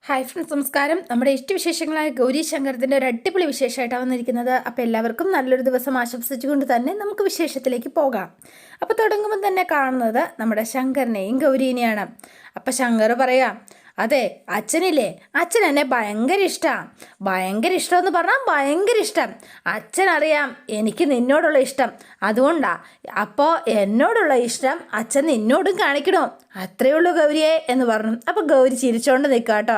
Hi friends, നമസ്കാരം. നമ്മുടെ ഇഷ്ടവിശേഷങ്ങളായ ഗൗരി ശങ്കരത്തിൻ്റെ ഒരു അടിപൊളി വിശേഷമായിട്ടാണ് വന്നിരിക്കുന്നത്. അപ്പോൾ എല്ലാവർക്കും നല്ലൊരു ദിവസം ആശംസിച്ചുകൊണ്ട് തന്നെ നമുക്ക് വിശേഷത്തിലേക്ക് പോകാം. അപ്പോൾ തുടങ്ങുമ്പോൾ തന്നെ കാണുന്നത് നമ്മുടെ ശങ്കരനെയും ഗൗരീനെയാണ്. അപ്പോൾ ശങ്കർ പറയാം, അതെ അച്ഛനില്ലേ, അച്ഛൻ എന്നെ ഭയങ്കര ഇഷ്ടമാണ്. ഭയങ്കര ഇഷ്ടമെന്ന് പറഞ്ഞാൽ ഭയങ്കര ഇഷ്ടം. അച്ഛനറിയാം എനിക്ക് നിന്നോടുള്ള ഇഷ്ടം, അതുകൊണ്ടാ. അപ്പോൾ എന്നോടുള്ള ഇഷ്ടം അച്ഛൻ നിന്നോടും കാണിക്കണോ, അത്രയേ ഉള്ളൂ ഗൗരിയെ എന്ന് പറഞ്ഞു. അപ്പോൾ ഗൗരി ചിരിച്ചോണ്ട് നിൽക്കുക കേട്ടോ.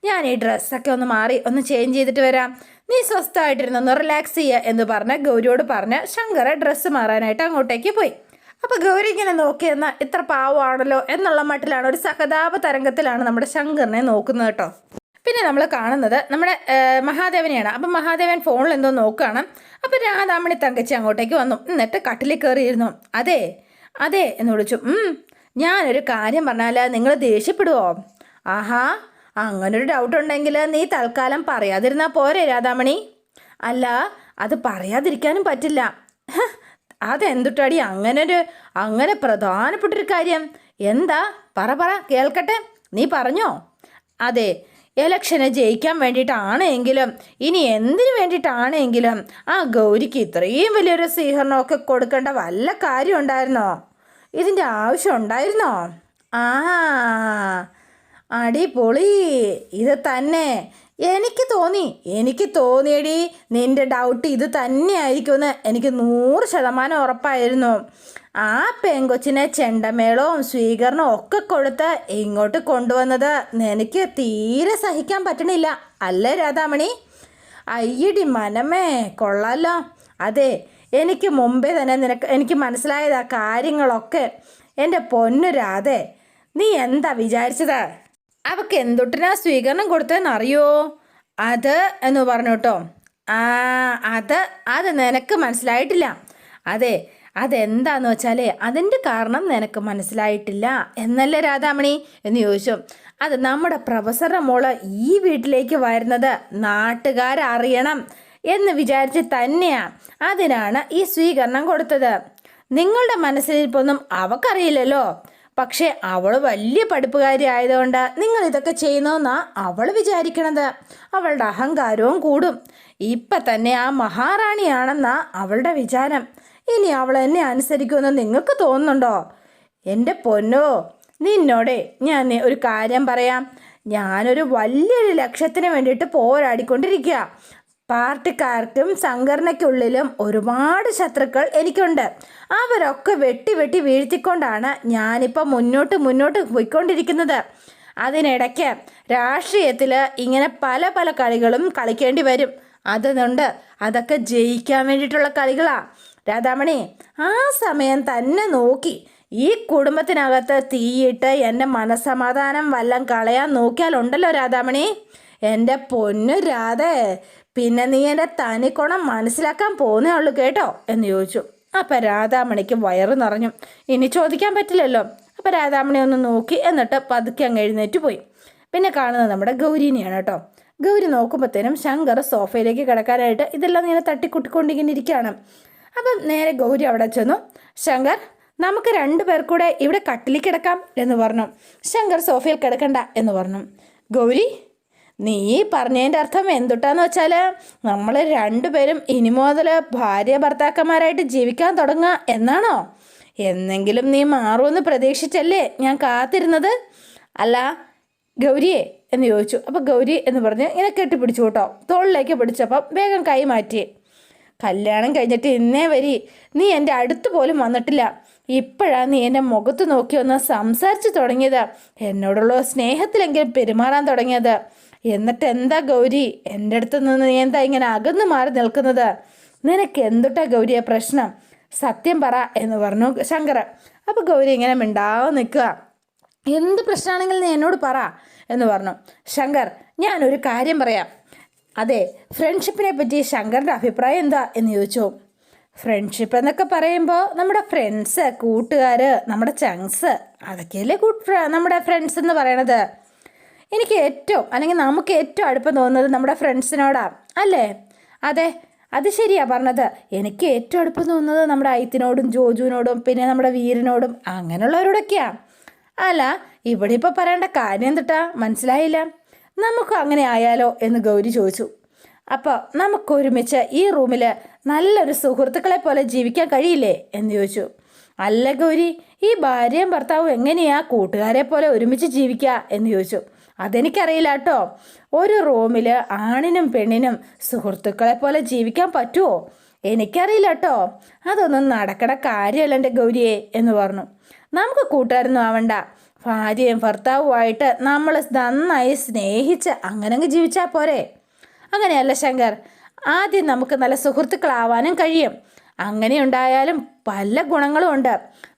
ഞാൻ ഈ ഡ്രസ്സൊക്കെ ഒന്ന് മാറി ഒന്ന് ചേഞ്ച് ചെയ്തിട്ട് വരാം, നീ സ്വസ്ഥമായിട്ടിരുന്നൊന്ന് റിലാക്സ് ചെയ്യുക എന്ന് പറഞ്ഞ് ഗൗരിയോട് പറഞ്ഞ് ശങ്കർ ഡ്രസ്സ് മാറാനായിട്ട് അങ്ങോട്ടേക്ക് പോയി. അപ്പോൾ ഗൗരി ഇങ്ങനെ നോക്കിയെന്ന ഇത്ര പാവമാണല്ലോ എന്നുള്ള മട്ടിലാണ്, ഒരു സഹതാപ തരംഗത്തിലാണ് നമ്മുടെ ശങ്കറിനെ നോക്കുന്നത് കേട്ടോ. പിന്നെ നമ്മൾ കാണുന്നത് നമ്മുടെ മഹാദേവനെയാണ്. അപ്പം മഹാദേവൻ ഫോണിൽ എന്തോ നോക്കുകയാണ്. അപ്പം രാധാമണി തങ്കച്ചി അങ്ങോട്ടേക്ക് വന്നു. എന്നിട്ട് കട്ടിലിൽ കയറിയിരുന്നു. അതെ അതെ എന്ന് വിളിച്ചു. ഞാനൊരു കാര്യം പറഞ്ഞാൽ നിങ്ങൾ ദേഷ്യപ്പെടുവോ? ആഹാ, അങ്ങനൊരു ഡൗട്ട് ഉണ്ടെങ്കിൽ നീ തൽക്കാലം പറയാതിരുന്നാൽ പോരെ രാധാമണി. അല്ല, അത് പറയാതിരിക്കാനും പറ്റില്ല. അതെന്തുട്ടാടി അങ്ങനെ പ്രധാനപ്പെട്ടൊരു കാര്യം? എന്താ? പറ കേൾക്കട്ടെ, നീ പറഞ്ഞോ. അതെ, ഇലക്ഷന് ജയിക്കാൻ വേണ്ടിയിട്ടാണെങ്കിലും ഇനി എന്തിനു വേണ്ടിയിട്ടാണെങ്കിലും ആ ഗൗരിക്ക് ഇത്രയും വലിയൊരു സ്വീകരണമൊക്കെ കൊടുക്കേണ്ട വല്ല കാര്യം ഉണ്ടായിരുന്നോ? ഇതിൻ്റെ ആവശ്യം ഉണ്ടായിരുന്നോ? ആ, അടിപൊളി, ഇത് തന്നെ എനിക്ക് തോന്നിയടി. നിൻ്റെ ഡൗട്ട് ഇത് തന്നെയായിരിക്കുമെന്ന് എനിക്ക് 100% ഉറപ്പായിരുന്നു. ആ പെങ്കൊച്ചിനെ ചെണ്ടമേളവും സ്വീകരണവും ഒക്കെ കൊടുത്ത് ഇങ്ങോട്ട് കൊണ്ടുവന്നത് നിനക്ക് തീരെ സഹിക്കാൻ പറ്റണില്ല അല്ലേ രാധാമണി? അയ്യടി മനമേ, കൊള്ളാലോ. അതെ, എനിക്ക് മുമ്പേ തന്നെ എനിക്ക് മനസ്സിലായതാ കാര്യങ്ങളൊക്കെ. എൻ്റെ പൊന്നു രാധേ, നീ എന്താ വിചാരിച്ചത്? അവൾക്ക് എന്തൊട്ടിനാ സ്വീകരണം കൊടുത്തതെന്നറിയോ? അത് എന്ന് പറഞ്ഞു കേട്ടോ. അത് നിനക്ക് മനസ്സിലായിട്ടില്ല. അതെ, അതെന്താന്ന് വെച്ചാൽ അതിൻ്റെ കാരണം നിനക്ക് മനസ്സിലായിട്ടില്ല എന്നല്ലേ രാധാമണി എന്ന് ചോദിച്ചു. അത് നമ്മുടെ പ്രൊഫസറുടെ മോള് ഈ വീട്ടിലേക്ക് വരുന്നത് നാട്ടുകാരറിയണം എന്ന് വിചാരിച്ച് തന്നെയാ അതിനാണ് ഈ സ്വീകരണം കൊടുത്തത്. നിങ്ങളുടെ മനസ്സിലിരിപ്പൊന്നും അവക്കറിയില്ലല്ലോ. പക്ഷേ അവൾ വലിയ പഠിപ്പുകാരി ആയതുകൊണ്ട് നിങ്ങൾ ഇതൊക്കെ ചെയ്യുന്നതെന്നാ അവൾ വിചാരിക്കണത്. അവളുടെ അഹങ്കാരവും കൂടും. ഇപ്പം തന്നെ ആ മഹാറാണിയാണെന്നാ അവളുടെ വിചാരം. ഇനി അവൾ എന്നെ അനുസരിക്കുമെന്ന് നിങ്ങൾക്ക് തോന്നുന്നുണ്ടോ? എൻ്റെ പൊന്നോ, നിന്നോടെ ഞാൻ ഒരു കാര്യം പറയാം. ഞാനൊരു വലിയൊരു ലക്ഷ്യത്തിന് വേണ്ടിയിട്ട് പോരാടിക്കൊണ്ടിരിക്കുക. പാർട്ടിക്കാർക്കും സംഘടനയ്ക്കുള്ളിലും ഒരുപാട് ശത്രുക്കൾ എനിക്കുണ്ട്. അവരൊക്കെ വെട്ടി വീഴ്ത്തിക്കൊണ്ടാണ് ഞാനിപ്പോൾ മുന്നോട്ട് പോയിക്കൊണ്ടിരിക്കുന്നത്. അതിനിടയ്ക്ക് രാഷ്ട്രീയത്തിൽ ഇങ്ങനെ പല കളികളും കളിക്കേണ്ടി വരും. അതുകൊണ്ട് അതൊക്കെ ജയിക്കാൻ വേണ്ടിയിട്ടുള്ള കളികളാണ് രാധാമണി. ആ സമയം തന്നെ നോക്കി ഈ കുടുംബത്തിനകത്ത് തീയിട്ട് എൻ്റെ മനസ്സമാധാനം വല്ലം കളയാൻ നോക്കിയാലുണ്ടല്ലോ രാധാമണി, എൻ്റെ പൊന്നു രാധേ, പിന്നെ നീ എൻ്റെ തനിക്കുണം മനസ്സിലാക്കാൻ പോകുന്നേ ഉള്ളൂ കേട്ടോ എന്ന് ചോദിച്ചു. അപ്പം രാധാമണിക്ക് വയറ് നിറഞ്ഞു. ഇനി ചോദിക്കാൻ പറ്റില്ലല്ലോ. അപ്പം രാധാമണി ഒന്ന് നോക്കി, എന്നിട്ട് പതുക്കെ അങ്ങ് എഴുന്നേറ്റ് പോയി. പിന്നെ കാണുന്നത് നമ്മുടെ ഗൗരീനെയാണ് കേട്ടോ. ഗൗരി നോക്കുമ്പോഴത്തേനും ശങ്കർ സോഫയിലേക്ക് കിടക്കാനായിട്ട് ഇതെല്ലാം ഇങ്ങനെ തട്ടിക്കുട്ടിക്കൊണ്ടിങ്ങനെ ഇരിക്കുകയാണ്. അപ്പം നേരെ ഗൗരി അവിടെ ചെന്നു. ശങ്കർ, നമുക്ക് 2 പേർ കൂടെ ഇവിടെ കട്ടിലിൽ കിടക്കാം എന്ന് പറഞ്ഞു. ശങ്കർ സോഫയിൽ കിടക്കണ്ട എന്ന് പറഞ്ഞു. ഗൗരി, നീ പറഞ്ഞതിൻ്റെ അർത്ഥം എന്തുട്ടാന്ന് വെച്ചാൽ നമ്മൾ 2 പേരും ഇനി മുതൽ ഭാര്യ ഭർത്താക്കന്മാരായിട്ട് ജീവിക്കാൻ തുടങ്ങുക എന്നാണോ? എന്നെങ്കിലും നീ മാറുമെന്ന് പ്രതീക്ഷിച്ചല്ലേ ഞാൻ കാത്തിരുന്നത്? അല്ല ഗൗരിയെ എന്ന് ചോദിച്ചു. അപ്പോൾ ഗൗരി എന്ന് പറഞ്ഞ് ഇങ്ങനെ കെട്ടിപ്പിടിച്ചു കേട്ടോ. തോളിലേക്ക് പിടിച്ചപ്പം വേഗം കൈ മാറ്റി. കല്യാണം കഴിഞ്ഞിട്ട് ഇന്നേ വരി നീ എൻ്റെ അടുത്ത് പോലും വന്നിട്ടില്ല. ഇപ്പോഴാണ് നീ എൻ്റെ മുഖത്ത് നോക്കി ഒന്ന് സംസാരിച്ച് തുടങ്ങിയത്, എന്നോടുള്ള സ്നേഹത്തിലെങ്കിലും പെരുമാറാൻ തുടങ്ങിയത്. എന്നിട്ട് എന്താ ഗൗരി, എൻ്റെ അടുത്ത് നിന്ന് നീ എന്താ ഇങ്ങനെ അകന്നു മാറി നിൽക്കുന്നത്? നിനക്ക് എന്തുട്ടാ ഗൗരിയെ പ്രശ്നം? സത്യം പറ എന്ന് പറഞ്ഞു ശങ്കർ. അപ്പോൾ ഗൗരി ഇങ്ങനെ മിണ്ടാതെ നിൽക്കുക. എന്ത് പ്രശ്നമാണെങ്കിലും നീ എന്നോട് പറ എന്ന് പറഞ്ഞു. ശങ്കർ, ഞാനൊരു കാര്യം പറയാം. അതെ, ഫ്രണ്ട്ഷിപ്പിനെ പറ്റി ശങ്കറിൻ്റെ അഭിപ്രായം എന്താ എന്ന് ചോദിച്ചു. ഫ്രണ്ട്ഷിപ്പ് എന്നൊക്കെ പറയുമ്പോൾ നമ്മുടെ ഫ്രണ്ട്സ്, കൂട്ടുകാർ, നമ്മുടെ ചങ്സ്, അതൊക്കെയല്ലേ നമ്മുടെ ഫ്രണ്ട്സ് എന്ന് പറയണത്. എനിക്ക് നമുക്ക് ഏറ്റവും അടുപ്പം തോന്നുന്നത് നമ്മുടെ ഫ്രണ്ട്സിനോടാണ് അല്ലേ? അതെ, അത് ശരിയാ പറഞ്ഞത്. എനിക്ക് ഏറ്റവും അടുപ്പം തോന്നുന്നത് നമ്മുടെ അയത്തിനോടും ജോജുവിനോടും പിന്നെ നമ്മുടെ വീരനോടും അങ്ങനെയുള്ളവരോടൊക്കെയാണ്. അല്ല, ഇവിടെ ഇപ്പോൾ പറയേണ്ട കാര്യം എന്തിട്ടാ മനസ്സിലായില്ല? നമുക്ക് അങ്ങനെ ആയാലോ എന്ന് ഗൗരി ചോദിച്ചു. അപ്പോൾ നമുക്കൊരുമിച്ച് ഈ റൂമിൽ നല്ലൊരു സുഹൃത്തുക്കളെ പോലെ ജീവിക്കാൻ കഴിയില്ലേ എന്ന് ചോദിച്ചു. അല്ല ഗൗരി, ഈ ഭാര്യയും ഭർത്താവും എങ്ങനെയാ കൂട്ടുകാരെ പോലെ ഒരുമിച്ച് ജീവിക്കുക എന്ന് ചോദിച്ചു. അതെനിക്കറിയില്ല കേട്ടോ. ഒരു റൂമിൽ ആണിനും പെണ്ണിനും സുഹൃത്തുക്കളെ പോലെ ജീവിക്കാൻ പറ്റുമോ? എനിക്കറിയില്ല കേട്ടോ. അതൊന്നും നടക്കണ കാര്യമല്ല എൻ്റെ ഗൗരിയെ എന്ന് പറഞ്ഞു. നമുക്ക് കൂട്ടുകാരൊന്നും ആവണ്ട, ഭാര്യയും ഭർത്താവുമായിട്ട് നമ്മൾ നന്നായി സ്നേഹിച്ച് അങ്ങനെ ജീവിച്ചാൽ പോരെ? അങ്ങനെയല്ല ശങ്കർ, ആദ്യം നമുക്ക് നല്ല സുഹൃത്തുക്കളാവാനും കഴിയും. അങ്ങനെ ഉണ്ടായാലും പല ഗുണങ്ങളും ഉണ്ട്.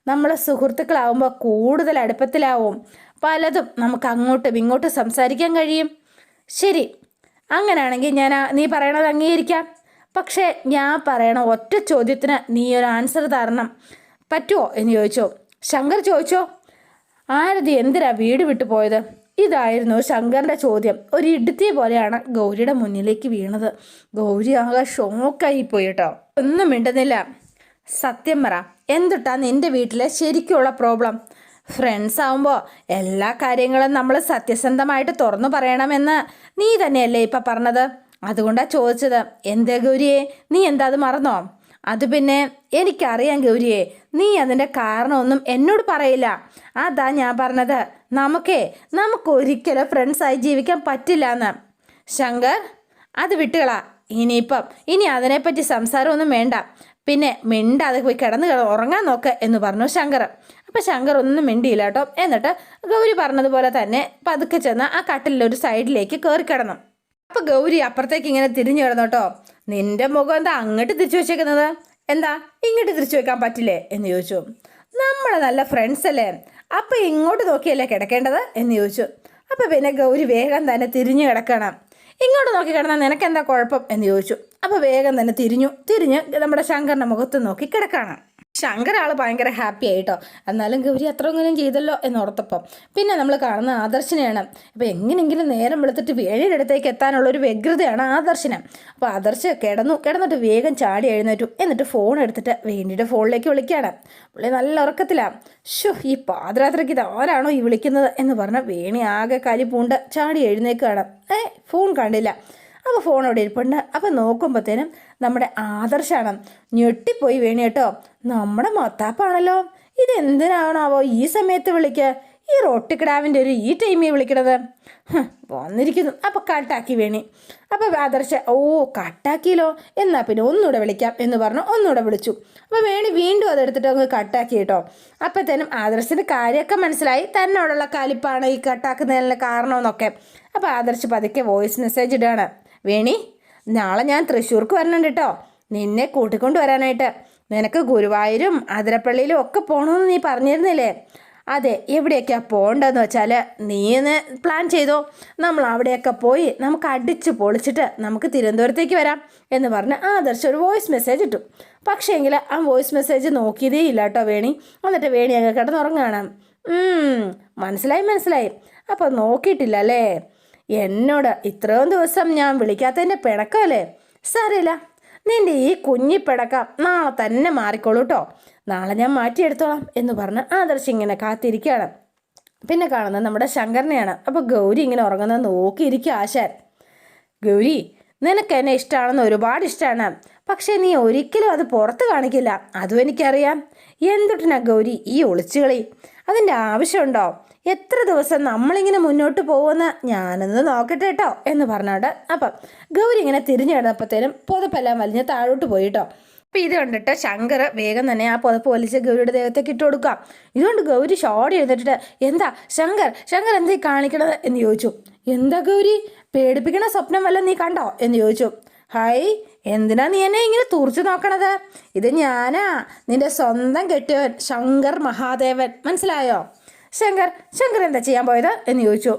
നമ്മൾ സുഹൃത്തുക്കളാവുമ്പോൾ കൂടുതൽ അടുപ്പത്തിലാവും, പലതും നമുക്ക് അങ്ങോട്ടും ഇങ്ങോട്ടും സംസാരിക്കാൻ കഴിയും. ശരി, അങ്ങനെയാണെങ്കിൽ ഞാൻ നീ പറയണത് അംഗീകരിക്കാം. പക്ഷേ ഞാൻ പറയണ ഒറ്റ ചോദ്യത്തിന് നീ ഒരു ആൻസർ തരണം, പറ്റുമോ എന്ന് ചോദിച്ചോ. ശങ്കർ ചോദിച്ചോ. ആരതി എന്തിനാ വീട് വിട്ടു പോയത്? ഇതായിരുന്നു ശങ്കറിൻ്റെ ചോദ്യം. ഒരു ഇടുത്തിയ പോലെയാണ് ഗൗരിയുടെ മുന്നിലേക്ക് വീണത്. ഗൗരി ആകെ ഷോക്കായി പോയി കേട്ടോ. ഒന്നും മിണ്ടുന്നില്ല. സത്യം പറ, എന്തുട്ടാ നിൻ്റെ വീട്ടിലെ ശരിക്കുള്ള പ്രോബ്ലം? ഫ്രണ്ട്സ് ആവുമ്പോൾ എല്ലാ കാര്യങ്ങളും നമ്മൾ സത്യസന്ധമായിട്ട് തുറന്നു പറയണമെന്ന് നീ തന്നെയല്ലേ ഇപ്പം പറഞ്ഞത്? അതുകൊണ്ടാണ് ചോദിച്ചത്. എന്താ ഗൗരിയെ, നീ എന്താ അത് മറന്നോ? അത് പിന്നെ എനിക്കറിയാം ഗൗരിയെ, നീ അതിൻ്റെ കാരണമൊന്നും എന്നോട് പറയില്ല. അതാ ഞാൻ പറഞ്ഞത്, നമുക്കൊരിക്കലും ഫ്രണ്ട്സായി ജീവിക്കാൻ പറ്റില്ല എന്ന്. ശങ്കർ, അത് വിട്ടുകളാ. ഇനി അതിനെപ്പറ്റി സംസാരമൊന്നും വേണ്ട. പിന്നെ മിണ്ടാതെ പോയി കിടന്ന് ഉറങ്ങാൻ നോക്ക് എന്ന് പറഞ്ഞു ശങ്കർ. അപ്പം ശങ്കർ ഒന്നും മിണ്ടിയില്ല കേട്ടോ. എന്നിട്ട് ഗൗരി പറഞ്ഞതുപോലെ തന്നെ പതുക്കെ ചെന്ന് ആ കട്ടിലൊരു സൈഡിലേക്ക് കയറി കിടന്നു. അപ്പം ഗൗരി അപ്പുറത്തേക്ക് ഇങ്ങനെ തിരിഞ്ഞു കിടന്നു കേട്ടോ. നിന്റെ മുഖം എന്താ അങ്ങോട്ട് തിരിച്ചു വെച്ചേക്കുന്നത്? എന്താ ഇങ്ങോട്ട് തിരിച്ചു വെക്കാൻ പറ്റില്ലേ എന്ന് ചോദിച്ചു. നമ്മൾ നല്ല ഫ്രണ്ട്സ് അല്ലേ, അപ്പം ഇങ്ങോട്ട് നോക്കിയല്ലേ കിടക്കേണ്ടത് എന്ന് ചോദിച്ചു. അപ്പം പിന്നെ ഗൗരി വേഗം തന്നെ തിരിഞ്ഞു കിടക്കണം. ഇങ്ങോട്ട് നോക്കി കിടന്നാൽ നിനക്കെന്താ കുഴപ്പം എന്ന് ചോദിച്ചു. അപ്പോൾ വേഗം തന്നെ തിരിഞ്ഞ് നമ്മുടെ ശങ്കറിൻ്റെ മുഖത്ത് നോക്കി കിടക്കണം. ശങ്കർ ആൾ ഭയങ്കര ഹാപ്പി ആയിട്ടോ. എന്നാലും ഗൗരി അത്രയെങ്കിലും ചെയ്തല്ലോ എന്നോർത്തപ്പം പിന്നെ നമ്മൾ കാണുന്ന ആദർശിനെയാണ്. അപ്പോൾ എങ്ങനെയെങ്കിലും നേരം വെളുത്തിട്ട് വേണിയുടെ അടുത്തേക്ക് എത്താനുള്ളൊരു വ്യഗ്രതയാണ് ആദർശിന്. അപ്പോൾ ആദർശ് കിടന്നിട്ട് വേഗം ചാടി എഴുന്നേറ്റു. എന്നിട്ട് ഫോൺ എടുത്തിട്ട് വേണിയുടെ ഫോണിലേക്ക് വിളിക്കുകയാണ്. പുള്ളി നല്ല ഉറക്കത്തിലാണ്. ഈ പാതിരാത്രിക്ക് ഇതാരാണോ ഈ വിളിക്കുന്നത് എന്ന് പറഞ്ഞാൽ വേണി ആകെ കലി പൂണ്ട് ചാടി എഴുന്നേക്കുകയാണ്. ഫോൺ കണ്ടില്ല. അപ്പോൾ ഫോൺ അവിടെ ഇരിപ്പുണ്ട്. അപ്പോൾ നോക്കുമ്പോഴത്തേനും നമ്മുടെ ആദർശാണ്. ഞെട്ടിപ്പോയി വേണി കേട്ടോ. നമ്മുടെ മത്താപ്പാണല്ലോ, ഇതെന്തിനാണാവോ ഈ സമയത്ത് വിളിക്കുക? ഈ റൊട്ടിക്കിടാവിൻ്റെ ഈ ടൈമിൽ വിളിക്കണത് വന്നിരിക്കുന്നു. അപ്പോൾ കട്ടാക്കി വേണി. അപ്പോൾ ആദർശ കട്ടാക്കിയല്ലോ, എന്നാൽ പിന്നെ ഒന്നുകൂടെ വിളിക്കാം എന്ന് പറഞ്ഞു ഒന്നുകൂടെ വിളിച്ചു. അപ്പോൾ വേണി വീണ്ടും അതെടുത്തിട്ട് അങ്ങ് കട്ടാക്കി കേട്ടോ. അപ്പോഴത്തേനും ആദർശിന് കാര്യമൊക്കെ മനസ്സിലായി, തന്നോടുള്ള കലിപ്പാണ് ഈ കട്ടാക്കുന്നതിനുള്ള കാരണമെന്നൊക്കെ. അപ്പോൾ ആദർശ് പതുക്കെ വോയിസ് മെസ്സേജ് ഇടുകയാണ്. വേണി, നാളെ ഞാൻ തൃശ്ശൂർക്ക് വരുന്നുണ്ട് കേട്ടോ, നിന്നെ കൂട്ടിക്കൊണ്ട് വരാനായിട്ട്. നിനക്ക് ഗുരുവായൂരും അതിരപ്പള്ളിയിലും ഒക്കെ പോകണമെന്ന് നീ പറഞ്ഞിരുന്നില്ലേ? അതെ, എവിടെയൊക്കെയാണ് പോകേണ്ടതെന്ന് വെച്ചാൽ നീ ഒന്ന് പ്ലാൻ ചെയ്തോ. നമ്മൾ അവിടെയൊക്കെ പോയി നമുക്ക് അടിച്ച് പൊളിച്ചിട്ട് നമുക്ക് തിരുവനന്തപുരത്തേക്ക് വരാം എന്ന് പറഞ്ഞ് ആദർശ് ഒരു വോയിസ് മെസ്സേജ് ഇട്ടു. പക്ഷേങ്കിൽ ആ വോയിസ് മെസ്സേജ് നോക്കിയതേ ഇല്ല കേട്ടോ വേണി. എന്നിട്ട് വേണി അങ്ങ് കിടന്നുറങ്ങുകയാണ്. മനസ്സിലായി. അപ്പോൾ നോക്കിയിട്ടില്ല അല്ലേ? എന്നോട് ഇത്രയും ദിവസം ഞാൻ വിളിക്കാത്തതിൻ്റെ പിണക്കമല്ലേ? സാരമില്ല, നിൻ്റെ ഈ കുഞ്ഞിപ്പിണക്കം നാളെ തന്നെ മാറിക്കോളൂ കേട്ടോ. നാളെ ഞാൻ മാറ്റിയെടുത്തോളാം എന്ന് പറഞ്ഞ് ആദർശ് ഇങ്ങനെ കാത്തിരിക്കുകയാണ്. പിന്നെ കാണുന്നത് നമ്മുടെ ശങ്കരനെയാണ്. അപ്പോൾ ഗൗരി ഇങ്ങനെ ഉറങ്ങുന്നത് നോക്കിയിരിക്കുക ആശാൻ. ഗൗരി, നിനക്ക് എന്നെ ഇഷ്ടമാണെന്ന് ഒരുപാട് ഇഷ്ടമാണ്, പക്ഷേ നീ ഒരിക്കലും അത് പുറത്ത് കാണിക്കില്ല. അതും എനിക്കറിയാം. എന്തൊട്ടിനാ ഗൗരി ഈ ഒളിച്ചുകളി? അതിൻ്റെ ആവശ്യമുണ്ടോ? എത്ര ദിവസം നമ്മളിങ്ങനെ മുന്നോട്ട് പോകുമെന്ന് ഞാനൊന്ന് നോക്കട്ടെ കേട്ടോ എന്ന് പറഞ്ഞോണ്ട് അപ്പം ഗൗരി ഇങ്ങനെ തിരിഞ്ഞു കിടന്നപ്പോഴത്തേനും പുതപ്പെല്ലാം വലിഞ്ഞ് താഴോട്ട് പോയി കേട്ടോ. അപ്പം ഇത് കണ്ടിട്ട് ശങ്കർ വേഗം തന്നെ ആ പുതപ്പ് വലിച്ച് ഗൗരിയുടെ ദേഹത്തേക്ക് ഇട്ട് കൊടുക്കാം. ഇതുകൊണ്ട് ഗൗരി ഷോടി എഴുന്നിട്ട് എന്താ ശങ്കർ എന്താ കാണിക്കണത് എന്ന് ചോദിച്ചു. എന്താ ഗൗരി, പേടിപ്പിക്കണ സ്വപ്നം വല്ല നീ കണ്ടോ എന്ന് ചോദിച്ചു. ഹായ്, എന്തിനാ നീ എന്നെ ഇങ്ങനെ തുറച്ചു നോക്കണത്? ഇത് ഞാനാ, നിന്റെ സ്വന്തം കെട്ടിയവൻ ശങ്കർ മഹാദേവൻ, മനസ്സിലായോ? ശങ്കർ എന്താ ചെയ്യാൻ പോയത് എന്ന് ചോദിച്ചു.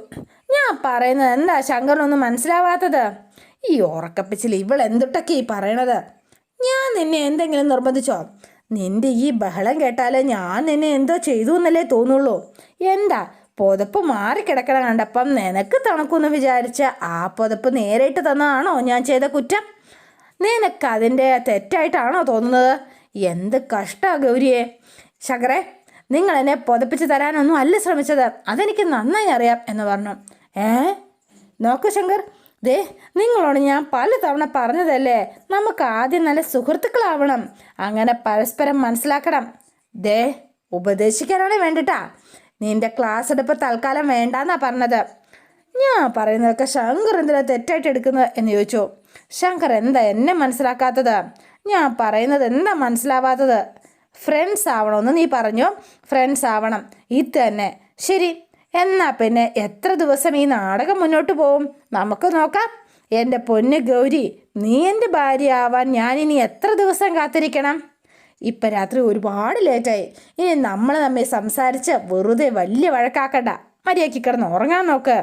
ഞാൻ പറയുന്നത് എന്താ ശങ്കറിനൊന്നും മനസ്സിലാവാത്തത്? ഈ ഉറക്കപ്പിച്ചിൽ ഇവൾ എന്തൊട്ടൊക്കെ ഈ പറയണത്? ഞാൻ നിന്നെ എന്തെങ്കിലും നിർബന്ധിച്ചോ? നിന്റെ ഈ ബഹളം കേട്ടാലേ ഞാൻ നിന്നെ എന്തോ ചെയ്തു എന്നല്ലേ തോന്നുള്ളൂ. എന്താ പുതപ്പ് മാറിക്കിടക്കണം കണ്ടപ്പം നിനക്ക് തണുക്കുമെന്ന് വിചാരിച്ച ആ പുതപ്പ് നേരിട്ട് തന്നതാണോ ഞാൻ ചെയ്ത കുറ്റം? നിനക്കതിൻ്റെ തെറ്റായിട്ടാണോ തോന്നുന്നത്? എന്ത് കഷ്ടമാണ് ഗൗരിയെ. ശങ്കറേ, നിങ്ങൾ എന്നെ പുതപ്പിച്ച് തരാനൊന്നും അല്ല ശ്രമിച്ചത്, അതെനിക്ക് നന്നായി അറിയാം എന്ന് പറഞ്ഞു. നോക്കൂ ശങ്കർ, ദേ നിങ്ങളോട് ഞാൻ പലതവണ പറഞ്ഞതല്ലേ, നമുക്ക് ആദ്യം നല്ല സുഹൃത്തുക്കളാവണം, അങ്ങനെ പരസ്പരം മനസ്സിലാക്കണം. ദേ ഉപദേശിക്കാനാണ് വേണ്ടിട്ടാ. നിന്റെ ക്ലാസ് എടുപ്പ് തൽക്കാലം വേണ്ടാന്നാ പറഞ്ഞത്. ഞാൻ പറയുന്നതൊക്കെ ശങ്കർ എന്തിനാ തെറ്റായിട്ട് എടുക്കുന്നത് എന്ന് ചോദിച്ചു. ശങ്കർ എന്താ എന്നെ മനസ്സിലാക്കാത്തത്? ഞാൻ പറയുന്നത് എന്താ മനസ്സിലാവാത്തത്? ഫ്രണ്ട്സ് ആവണമെന്ന് നീ പറഞ്ഞു. ഫ്രണ്ട്സ് ആവണം, ഇത് തന്നെ ശരി. എന്നാ പിന്നെ എത്ര ദിവസം ഈ നാടകം മുന്നോട്ട് പോവും? നമുക്ക് നോക്കാം. എൻ്റെ പൊന്ന് ഗൗരി, നീ എൻ്റെ ഭാര്യ ആവാൻ ഞാനിനി എത്ര ദിവസം കാത്തിരിക്കണം? ഇപ്പം രാത്രി ഒരുപാട് ലേറ്റായി. ഇനി നമ്മൾ തമ്മിൽ സംസാരിച്ച് വെറുതെ വലിയ വഴക്കാക്കണ്ട. മര്യാദയ്ക്ക് കിടന്ന് ഉറങ്ങാൻ നോക്ക്.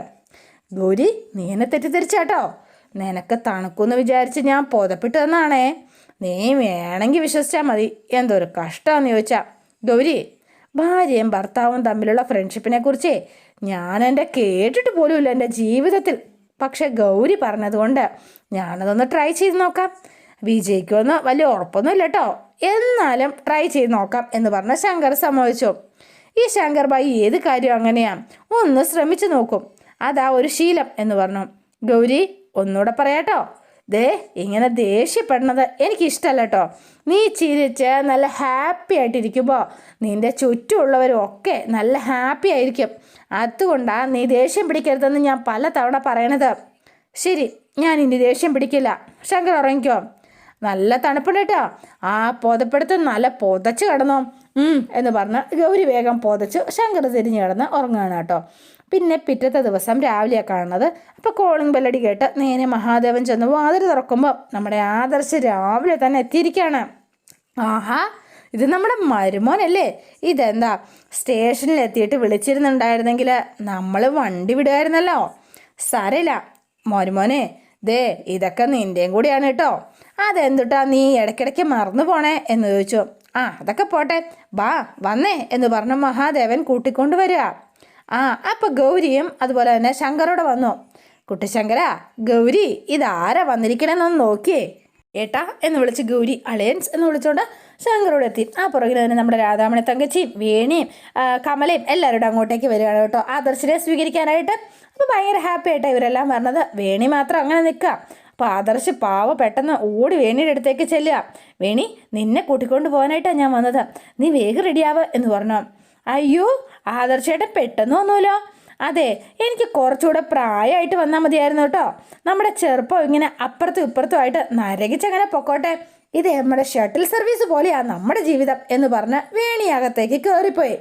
ഗൗരി, നീ എന്നെ തെറ്റിദ്ധരിച്ചാട്ടോ. നിനക്ക് തണുക്കുമെന്ന് വിചാരിച്ച് ഞാൻ പുതപ്പിട്ട് തന്നാണേ. നീ വേണമെങ്കിൽ വിശ്വസിച്ചാൽ മതി. എന്തൊരു കഷ്ടമാണെന്ന് ചോദിച്ചാൽ. ഗൗരി, ഭാര്യയും ഭർത്താവും തമ്മിലുള്ള ഫ്രണ്ട്ഷിപ്പിനെ കുറിച്ച് ഞാൻ കേട്ടിട്ട് പോലുമില്ല എൻ്റെ ജീവിതത്തിൽ. പക്ഷെ ഗൗരി പറഞ്ഞതുകൊണ്ട് ഞാനതൊന്ന് ട്രൈ ചെയ്ത് നോക്കാം. വിജയിക്കുമെന്ന് വലിയ ഉറപ്പൊന്നുമില്ല കേട്ടോ, എന്നാലും ട്രൈ ചെയ്ത് നോക്കാം എന്ന് പറഞ്ഞ ശങ്കർ സമ്മതിച്ചു. ഈ ശങ്കർ ഭായി ഏത് കാര്യം അങ്ങനെയാ, ഒന്ന് ശ്രമിച്ചു നോക്കും, അതാ ഒരു ശീലം എന്ന് പറഞ്ഞു. ഗൗരി, ഒന്നുകൂടെ പറയാട്ടോ, ദേ ഇങ്ങനെ ദേഷ്യപ്പെടുന്നത് എനിക്കിഷ്ടമല്ല കേട്ടോ. നീ ചിരിച്ച് നല്ല ഹാപ്പി ആയിട്ടിരിക്കുമ്പോൾ നിൻ്റെ ചുറ്റുമുള്ളവരും ഒക്കെ നല്ല ഹാപ്പി ആയിരിക്കും. അതുകൊണ്ടാണ് നീ ദേഷ്യം പിടിക്കരുതെന്ന് ഞാൻ പല തവണ പറയണത്. ശരി, ഞാൻ ഇനി ദേഷ്യം പിടിക്കില്ല. ശങ്കർ ഉറങ്ങിക്കോ. നല്ല തണുപ്പുണ്ട് കേട്ടോ. ആ പുതപ്പെടുത്ത് നല്ല പുതച്ച് കിടന്നോ എന്ന് പറഞ്ഞ് ഗൗരി വേഗം പുതച്ചു ശങ്കർ തിരിഞ്ഞു കിടന്ന് ഉറങ്ങുകയാണ് കേട്ടോ. പിന്നെ പിറ്റത്തെ ദിവസം രാവിലെയാണ് കാണുന്നത്. അപ്പോൾ കോളിംഗ് ബെല്ലടി കേട്ട് നേരെ മഹാദേവൻ ചെന്ന് വാതിൽ തുറക്കുമ്പോൾ നമ്മുടെ ആദർശ് രാവിലെ തന്നെ എത്തിയിരിക്കുകയാണ്. ആഹാ, ഇത് നമ്മുടെ മരുമോനല്ലേ? ഇതെന്താ സ്റ്റേഷനിൽ എത്തിയിട്ട് വിളിച്ചിരുന്നുണ്ടായിരുന്നെങ്കിൽ നമ്മൾ വണ്ടി വിടുമായിരുന്നല്ലോ. സാരമില്ല മരുമോനെ, ദേ ഇതൊക്കെ നിൻ്റെയും കൂടിയാണ് കേട്ടോ. അതെന്തുട്ടാ നീ ഇടയ്ക്കിടയ്ക്ക് മറന്നു പോണേ എന്ന് ചോദിച്ചു. അതൊക്കെ പോട്ടെ, വാ വന്നേ എന്ന് പറഞ്ഞു മഹാദേവൻ കൂട്ടിക്കൊണ്ട് വരിക. അപ്പോൾ ഗൗരിയും അതുപോലെ തന്നെ ശങ്കരോടെ വന്നു. കുട്ടിശങ്കരാ, ഗൗരി ഇതാരാ വന്നിരിക്കണമെന്നൊന്ന് നോക്കിയേ. ഏട്ടാ എന്ന് വിളിച്ച് ഗൗരി അലയൻസ് എന്ന് വിളിച്ചുകൊണ്ട് ശങ്കരോട് എത്തി. പുറകിൽ തന്നെ നമ്മുടെ രാധാമണി തങ്കച്ചിയും വേണിയും കമലയും എല്ലാവരോടും അങ്ങോട്ടേക്ക് വരികയാണ് കേട്ടോ, ആദർശിനെ സ്വീകരിക്കാനായിട്ട്. അപ്പോൾ ഭയങ്കര ഹാപ്പി ആയിട്ടാണ് ഇവരെല്ലാം പറഞ്ഞത്. വേണി മാത്രം അങ്ങനെ നിൽക്കുക. അപ്പോൾ ആദർശ് പാവ പെട്ടെന്ന് ഓടി വേണിയുടെ അടുത്തേക്ക് ചെല്ലുക. വേണി, നിന്നെ കൂട്ടിക്കൊണ്ട് പോകാനായിട്ടാണ് ഞാൻ വന്നത്, നീ വേഗം റെഡിയാവ് എന്ന് പറഞ്ഞു. അയ്യോ, ആദർശേട്ടൻ പെട്ടെന്ന് വന്നുല്ലോ. അതെ, എനിക്ക് കുറച്ചുകൂടെ പ്രായമായിട്ട് വന്നാൽ മതിയായിരുന്നു കേട്ടോ. നമ്മുടെ ചെറുപ്പം ഇങ്ങനെ അപ്പുറത്തും ഇപ്പുറത്തുമായിട്ട് നരകിച്ചങ്ങനെ പൊക്കോട്ടെ. ഇത് നമ്മുടെ ഷട്ടിൽ സർവീസ് പോലെയാണ് നമ്മുടെ ജീവിതം എന്ന് പറഞ്ഞ് വേണി അകത്തേക്ക് കയറിപ്പോയി.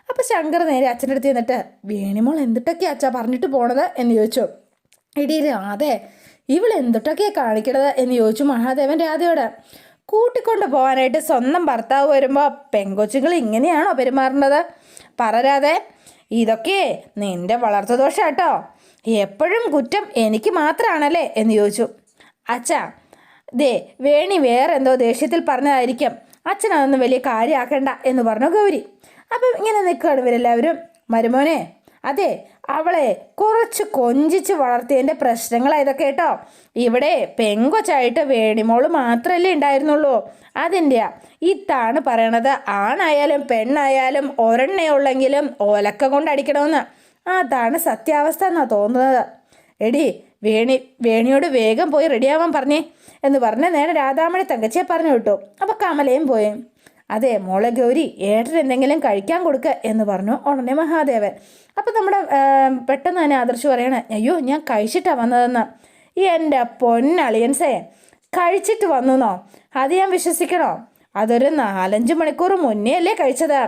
അപ്പോൾ ശങ്കർ നേരെ അച്ഛൻ്റെ അടുത്ത് ചെന്നിട്ട്, വേണിമോൾ എന്തിട്ടൊക്കെയാ അച്ഛാ പറഞ്ഞിട്ട് പോണത് എന്ന് ചോദിച്ചു. എടീ രാധേ, ഇവളെന്തിട്ടൊക്കെയാണ് കാണിക്കണത് എന്ന് ചോദിച്ചു മഹാദേവൻ രാധയോട്. കൂട്ടിക്കൊണ്ട് പോകാനായിട്ട് സ്വന്തം ഭർത്താവ് വരുമ്പോൾ പെങ്കൊച്ചുങ്ങൾ ഇങ്ങനെയാണോ പെരുമാറേണ്ടത്? പറരാതെ, ഇതൊക്കെ നിന്റെ വളർത്തുദോഷം കേട്ടോ. എപ്പോഴും കുറ്റം എനിക്ക് മാത്രമാണല്ലേ എന്ന് ചോദിച്ചു. അച്ഛാ, ദേ വേണി വേറെന്തോ ദേഷ്യത്തിൽ പറഞ്ഞതായിരിക്കും, അച്ഛനതൊന്നും വലിയ കാര്യമാക്കണ്ട എന്ന് പറഞ്ഞു ഗൗരി. അപ്പം ഇങ്ങനെ നിൽക്കുകയാണ് ഇവരെല്ലാവരും. മരുമോനെ, അതെ അവളെ കുറച്ച് കൊഞ്ചിച്ച് വളർത്തിയതിൻ്റെ പ്രശ്നങ്ങളാണ് ഇതൊക്കെ കേട്ടോ. ഇവിടെ പെങ്കൊച്ചായിട്ട് വേണിമോള് മാത്രമല്ലേ ഉണ്ടായിരുന്നുള്ളൂ, അതിൻ്റെയാ ഇതാണ് പറയണത്. ആണായാലും പെണ്ണായാലും ഒരെണ്ണേ ഉള്ളെങ്കിലും ഒലക്ക കൊണ്ട് അടിക്കണമെന്ന്. അതാണ് സത്യാവസ്ഥ എന്നാണ് തോന്നുന്നത്. എടി വേണിയോട് വേഗം പോയി റെഡിയാവാൻ പറഞ്ഞേ എന്ന് പറഞ്ഞ് നേരെ രാധാമണി തങ്കച്ചിയെ പറഞ്ഞു വിട്ടു. അപ്പോൾ കമലയും പോയി. അതെ മോളെ ഗൗരി, ഏട്ടൻ എന്തെങ്കിലും കഴിക്കാൻ കൊടുക്കുക എന്ന് പറഞ്ഞു ഉടനെ മഹാദേവൻ. അപ്പം നമ്മുടെ പെട്ടെന്ന് തന്നെ ആദർശ് പറയണേ, അയ്യോ ഞാൻ കഴിച്ചിട്ടാണ് വന്നതെന്ന്. എൻ്റെ പൊന്നളിയൻസേ, കഴിച്ചിട്ട് വന്നുന്നോ? അത് ഞാൻ വിശ്വസിക്കണോ? അതൊരു 4-5 മണിക്കൂർ മുന്നേ അല്ലേ കഴിച്ചത്.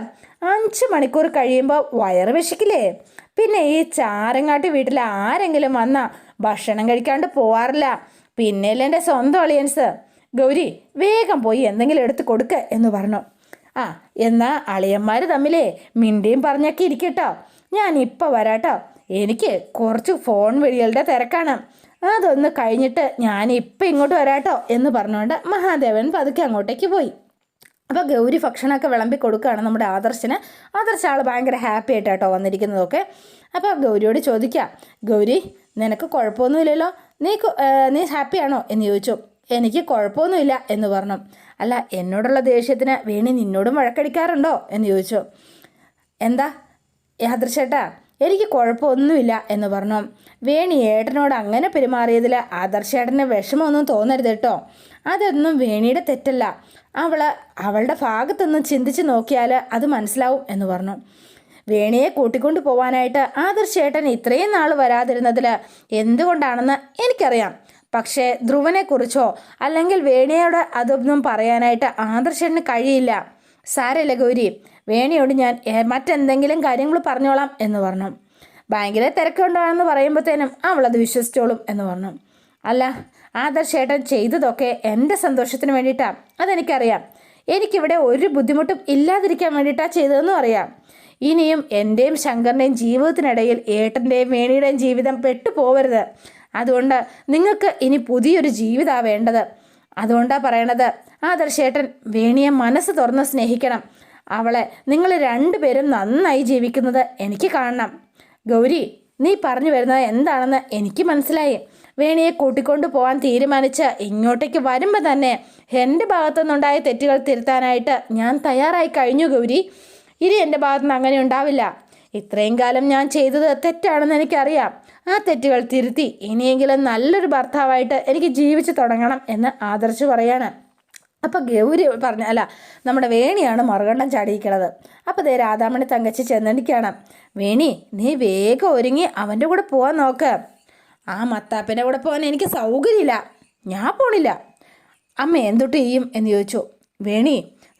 5 മണിക്കൂർ കഴിയുമ്പോൾ വയറ് വിശക്കില്ലേ? പിന്നെ ഈ ചാരങ്ങാട്ടി വീട്ടിൽ ആരെങ്കിലും വന്നാൽ ഭക്ഷണം കഴിക്കാണ്ട് പോവാറില്ല. പിന്നെയല്ലേ എൻ്റെ സ്വന്തം അളിയൻസ്. ഗൗരി വേഗം പോയി എന്തെങ്കിലും എടുത്ത് കൊടുക്ക എന്ന് പറഞ്ഞു. എന്നാൽ അളിയന്മാർ തമ്മിലേ മിണ്ടിയും പറഞ്ഞൊക്കെ ഇരിക്കട്ടോ, ഞാൻ ഇപ്പോൾ വരാട്ടോ, എനിക്ക് കുറച്ച് ഫോൺ വിളികളുടെ തിരക്കാണ്, അതൊന്ന് കഴിഞ്ഞിട്ട് ഞാൻ ഇപ്പം ഇങ്ങോട്ട് വരാട്ടോ എന്ന് പറഞ്ഞുകൊണ്ട് മഹാദേവൻ പതുക്കെ അങ്ങോട്ടേക്ക് പോയി. അപ്പോൾ ഗൗരി ഭക്ഷണമൊക്കെ വിളമ്പി കൊടുക്കുകയാണ് നമ്മുടെ ആദർശിന്. ആദർശ് ആൾ ഭയങ്കര ഹാപ്പി ആയിട്ടാട്ടോ വന്നിരിക്കുന്നതൊക്കെ. അപ്പോൾ ഗൗരിയോട് ചോദിക്കാം, ഗൗരി നിനക്ക് കുഴപ്പമൊന്നുമില്ലല്ലോ, നീ ഹാപ്പിയാണോ എന്ന് ചോദിച്ചു. എനിക്ക് കുഴപ്പമൊന്നുമില്ല എന്ന് പറഞ്ഞു. അല്ല, എന്നോടുള്ള ദേഷ്യത്തിന് വേണി നിന്നോടും വഴക്കടിക്കാറുണ്ടോ എന്ന് ചോദിച്ചു. എന്താ ആദർശേട്ടാ, എനിക്ക് കുഴപ്പമൊന്നുമില്ല എന്ന് പറഞ്ഞു. വേണി ഏട്ടനോട് അങ്ങനെ പെരുമാറിയതിൽ ആദർശേട്ടന് വിഷമമൊന്നും തോന്നരുത് കേട്ടോ. അതൊന്നും വേണിയുടെ തെറ്റല്ല. അവളുടെ ഭാഗത്തൊന്നും ചിന്തിച്ച് നോക്കിയാൽ അത് മനസ്സിലാവും എന്ന് പറഞ്ഞു. വേണിയെ കൂട്ടിക്കൊണ്ടു പോവാനായിട്ട് ആദർശേട്ടൻ ഇത്രയും നാൾ വരാതിരുന്നതിൽ എന്തുകൊണ്ടാണെന്ന് എനിക്കറിയാം. പക്ഷേ ധ്രുവനെക്കുറിച്ചോ അല്ലെങ്കിൽ വേണിയോട് അതൊന്നും പറയാനായിട്ട് ആദർശേട്ടന് കഴിയില്ല. സാരമില്ല ഗൗരി, വേണിയോട് ഞാൻ മറ്റെന്തെങ്കിലും കാര്യങ്ങൾ പറഞ്ഞോളാം എന്ന് പറഞ്ഞു. ബാങ്കിലെ തിരക്കുണ്ടാണെന്ന് പറയുമ്പോഴത്തേനും അവളത് വിശ്വസിച്ചോളും എന്ന് പറഞ്ഞു. അല്ല, ആദർശേട്ടൻ ചെയ്തതൊക്കെ എൻ്റെ സന്തോഷത്തിന് വേണ്ടിയിട്ടാണ്, അതെനിക്കറിയാം. എനിക്കിവിടെ ഒരു ബുദ്ധിമുട്ടും ഇല്ലാതിരിക്കാൻ വേണ്ടിയിട്ടാണ് ചെയ്തതെന്നും അറിയാം. ഇനിയും എൻ്റെയും ശങ്കറിൻ്റെയും ജീവിതത്തിനിടയിൽ ഏട്ടൻ്റെയും വേണിയുടെയും ജീവിതം പെട്ടുപോകരുത്. അതുകൊണ്ട് നിങ്ങൾക്ക് ഇനി പുതിയൊരു ജീവിതമാണ് വേണ്ടത്. അതുകൊണ്ടാണ് പറയണത്, ആദർശേട്ടൻ വേണിയെ മനസ്സ് തുറന്ന് സ്നേഹിക്കണം. അവളെ നിങ്ങൾ രണ്ടുപേരും നന്നായി ജീവിക്കുന്നത് എനിക്ക് കാണണം. ഗൗരി, നീ പറഞ്ഞു വരുന്നത് എന്താണെന്ന് എനിക്ക് മനസ്സിലായി. വേണിയെ കൂട്ടിക്കൊണ്ടു പോകാൻ തീരുമാനിച്ച് ഇങ്ങോട്ടേക്ക് വരുമ്പോൾ തന്നെ എൻ്റെ ഭാഗത്തുനിന്നുണ്ടായ തെറ്റുകൾ തിരുത്താനായിട്ട് ഞാൻ തയ്യാറായി കഴിഞ്ഞു ഗൗരി. ഇനി എൻ്റെ ഭാഗത്തുനിന്ന് അങ്ങനെ ഉണ്ടാവില്ല. ഇത്രയും കാലം ഞാൻ ചെയ്തത് തെറ്റാണെന്ന് എനിക്കറിയാം. ആ തെറ്റുകൾ തിരുത്തി ഇനിയെങ്കിലും നല്ലൊരു ഭർത്താവായിട്ട് എനിക്ക് ജീവിച്ചു തുടങ്ങണം എന്ന് ആദർശ് പറയാണ്. അപ്പോൾ ഗൗരി നമ്മുടെ വേണിയാണ് മറുകണ്ഠം ചാടിയിരിക്കണത്. അപ്പോൾ ദേ രാധാമണി തങ്കച്ചി ചെന്നടിക്കാണ്. വേണി, നീ വേഗം ഒരുങ്ങി അവൻ്റെ കൂടെ പോകാൻ നോക്ക്. ആ മത്താപ്പൻ്റെ കൂടെ പോകാൻ എനിക്ക് സൗകര്യമില്ല, ഞാൻ പോണില്ല. അമ്മ എന്തൊട്ട് ചെയ്യും എന്ന് ചോദിച്ചു. വേണി,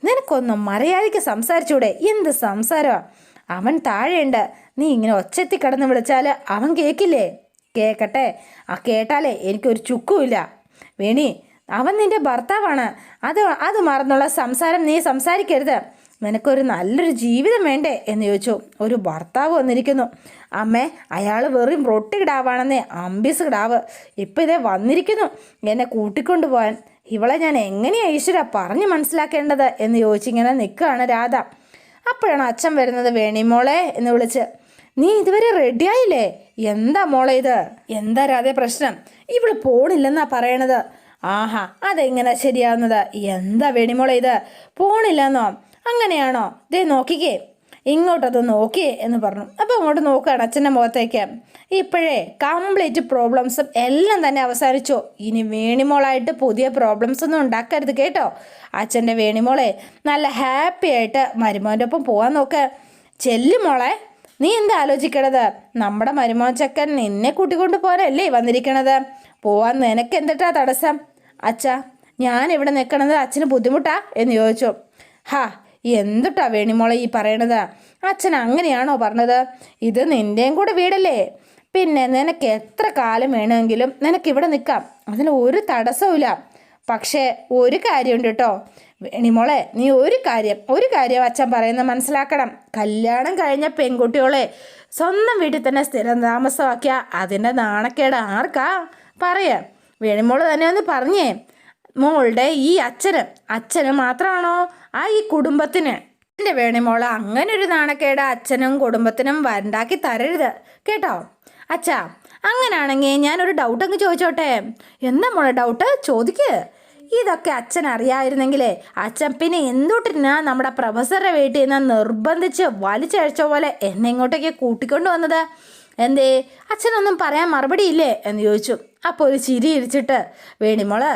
നിനക്കൊന്നും മര്യാദയ്ക്ക് സംസാരിച്ചൂടെ? എന്ത് സംസാരമാണ്? അവൻ താഴെയുണ്ട്. നീ ഇങ്ങനെ ഒച്ചത്തി കിടന്ന് വിളിച്ചാൽ അവൻ കേൾക്കില്ലേ? കേൾക്കട്ടെ, കേട്ടാലേ എനിക്കൊരു ചുക്കുമില്ല. വേണി, അവൻ നിൻ്റെ ഭർത്താവാണ്. അത് മറന്നുള്ള സംസാരം നീ സംസാരിക്കരുത്. നിനക്കൊരു നല്ലൊരു ജീവിതം വേണ്ടേ എന്ന് ചോദിച്ചു. ഒരു ഭർത്താവ് വന്നിരിക്കുന്നു. അമ്മേ, അയാൾ വെറും റൊട്ടി കിടാവാണെന്നേ, അമ്പീസ് കിടാവ്. ഇപ്പം ഇതേ വന്നിരിക്കുന്നു എന്നെ കൂട്ടിക്കൊണ്ടു പോകാൻ. ഇവളെ ഞാൻ എങ്ങനെയാണ് ഈശ്വര പറഞ്ഞ് മനസ്സിലാക്കേണ്ടത് എന്ന് ചോദിച്ചിങ്ങനെ നിൽക്കുകയാണ് രാധ. അപ്പോഴാണ് അച്ഛൻ വരുന്നത്. വേണി മോളെ എന്ന് വിളിച്ച്. നീ ഇതുവരെ റെഡിയായില്ലേ? എന്താ മോളെ ഇത്? എന്താ രാധേ പ്രശ്നം? ഇവള് പോണില്ലെന്നാ പറയണത്. ആഹാ, അതെങ്ങനെ ശരിയാവുന്നത്? എന്താ വേണിമോളെ ഇത്? പോണില്ലെന്നോ? അങ്ങനെയാണോ? ദേ നോക്കിക്കേ, ഇങ്ങോട്ടത് നോക്കിയേ എന്ന് പറഞ്ഞു. അപ്പോൾ അങ്ങോട്ട് നോക്കുകയാണ് അച്ഛൻ്റെ മുഖത്തേക്ക്. ഇപ്പോഴേ കംപ്ലീറ്റ് പ്രോബ്ലംസും എല്ലാം തന്നെ അവസാനിച്ചു. ഇനി വേണിമോളായിട്ട് പുതിയ പ്രോബ്ലംസ് ഒന്നും ഉണ്ടാക്കരുത് കേട്ടോ. അച്ഛൻ്റെ വേണിമോളെ നല്ല ഹാപ്പി ആയിട്ട് മരുമോൻ്റെ ഒപ്പം പോകാൻ നോക്ക്. ചെല്ലുമോളെ, നീ എന്താ ആലോചിക്കണത്? നമ്മുടെ മരുമോൻ ചക്കൻ നിന്നെ കൂട്ടിക്കൊണ്ട് പോകാനല്ലേ വന്നിരിക്കണത്. പോവാൻ നിനക്ക് എന്തിട്ടാ തടസ്സം? അച്ഛാ, ഞാൻ ഇവിടെ നിൽക്കണത് അച്ഛന് ബുദ്ധിമുട്ടാ എന്ന് ചോദിച്ചു. ഹാ, എന്തുട്ടാ വേണിമോളെ ഈ പറയണത്? അച്ഛൻ അങ്ങനെയാണോ പറഞ്ഞത്? ഇത് നിൻ്റെയും കൂടെ വീടല്ലേ? പിന്നെ നിനക്ക് എത്ര കാലം വേണമെങ്കിലും നിനക്കിവിടെ നിൽക്കാം, അതിന് ഒരു തടസ്സവുമില്ല. പക്ഷേ ഒരു കാര്യമുണ്ട് കേട്ടോ വേണിമോളെ, നീ ഒരു കാര്യം അച്ഛൻ പറയുന്നത് മനസ്സിലാക്കണം. കല്യാണം കഴിഞ്ഞ പെൺകുട്ടികളെ സ്വന്തം വീട്ടിൽ തന്നെ സ്ഥിരം താമസമാക്കിയ അതിൻ്റെ നാണക്കേട് ആർക്കാ പറയാ? വേണിമോള് തന്നെ ഒന്ന് പറഞ്ഞേ. മോളുടെ ഈ അച്ഛന് മാത്രമാണോ ഈ കുടുംബത്തിന്? എൻ്റെ വേണിമോള് അങ്ങനെ ഒരു നാണക്കേട് അച്ഛനും കുടുംബത്തിനും വരണ്ടാക്കി തരരുത് കേട്ടോ. അച്ഛാ, അങ്ങനാണെങ്കിൽ ഞാനൊരു ഡൗട്ട് അങ്ങ് ചോദിച്ചോട്ടെ. എന്താ മോളെ ഡൗട്ട്? ചോദിക്ക്. ഇതൊക്കെ അച്ഛൻ അറിയാമായിരുന്നെങ്കിലേ അച്ഛൻ പിന്നെ എന്തുകൊണ്ടിരുന്നാ നമ്മുടെ പ്രൊഫസറുടെ വീട്ടിൽ നിന്ന് നിർബന്ധിച്ച് വലിച്ചഴിച്ച പോലെ എന്നെ ഇങ്ങോട്ടേക്ക് കൂട്ടിക്കൊണ്ട് വന്നത്? എന്തേ, അച്ഛനൊന്നും പറയാൻ മറുപടി ഇല്ലേ എന്ന് ചോദിച്ചു. അപ്പോൾ ഒരു ചിരി ഇരിച്ചിട്ട് വേണിമോള്,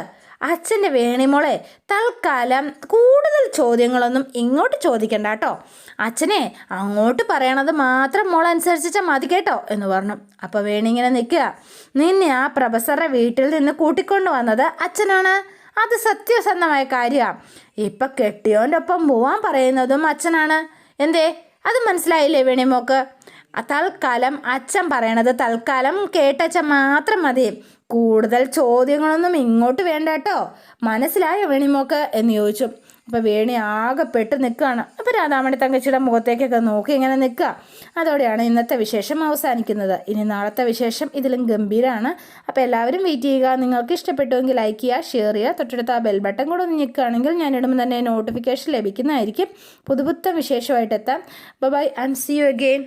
അച്ഛൻ്റെ വേണിമോളെ തൽക്കാലം കൂടുതൽ ചോദ്യങ്ങളൊന്നും ഇങ്ങോട്ട് ചോദിക്കണ്ട കേട്ടോ. അച്ഛനെ അങ്ങോട്ട് പറയണത് മാത്രം മോളനുസരിച്ചാൽ മതി കേട്ടോ എന്ന് പറഞ്ഞു. അപ്പോൾ വേണി ഇങ്ങനെ നിൽക്കുക. നിന്നെ ആ പ്രൊഫസറുടെ വീട്ടിൽ നിന്ന് കൂട്ടിക്കൊണ്ട് വന്നത് അച്ഛനാണ്, അത് സത്യസന്ധമായ കാര്യമാണ്. ഇപ്പം കെട്ടിയോൻ്റെ ഒപ്പം പോവാൻ പറയുന്നതും അച്ഛനാണ്. എന്തേ, അത് മനസ്സിലായില്ലേ വേണിമോക്ക്? തൽക്കാലം അച്ഛൻ പറയണത് തൽക്കാലം കേട്ടച്ഛൻ മാത്രം മതി. കൂടുതൽ ചോദ്യങ്ങളൊന്നും ഇങ്ങോട്ട് വേണ്ട കേട്ടോ. മനസ്സിലായോ വേണിമോക്ക് എന്ന് ചോദിച്ചു. അപ്പോൾ വേണി ആകെ പെട്ട് നിൽക്കുകയാണ്. അപ്പോൾ രാധാമണി തങ്കച്ചിയുടെ മുഖത്തേക്കൊക്കെ നോക്കി ഇങ്ങനെ നിൽക്കുക. അതോടെയാണ് ഇന്നത്തെ വിശേഷം അവസാനിക്കുന്നത്. ഇനി നാളത്തെ വിശേഷം ഇതിലും ഗംഭീരമാണ്. അപ്പോൾ എല്ലാവരും വെയിറ്റ് ചെയ്യുക. നിങ്ങൾക്ക് ഇഷ്ടപ്പെട്ടുവെങ്കിൽ ലൈക്ക് ചെയ്യുക, ഷെയർ ചെയ്യുക. തൊട്ടടുത്ത് ആ ബെൽ ബട്ടൺ കൂടെ ഒന്ന് ഞെക്കുകയാണെങ്കിൽ ഞാൻ ഇടുമ്പോൾ തന്നെ നോട്ടിഫിക്കേഷൻ ലഭിക്കുന്നതായിരിക്കും. പുതുപുത്തൻ വിശേഷമായിട്ട് എത്താം. Bye and see you again.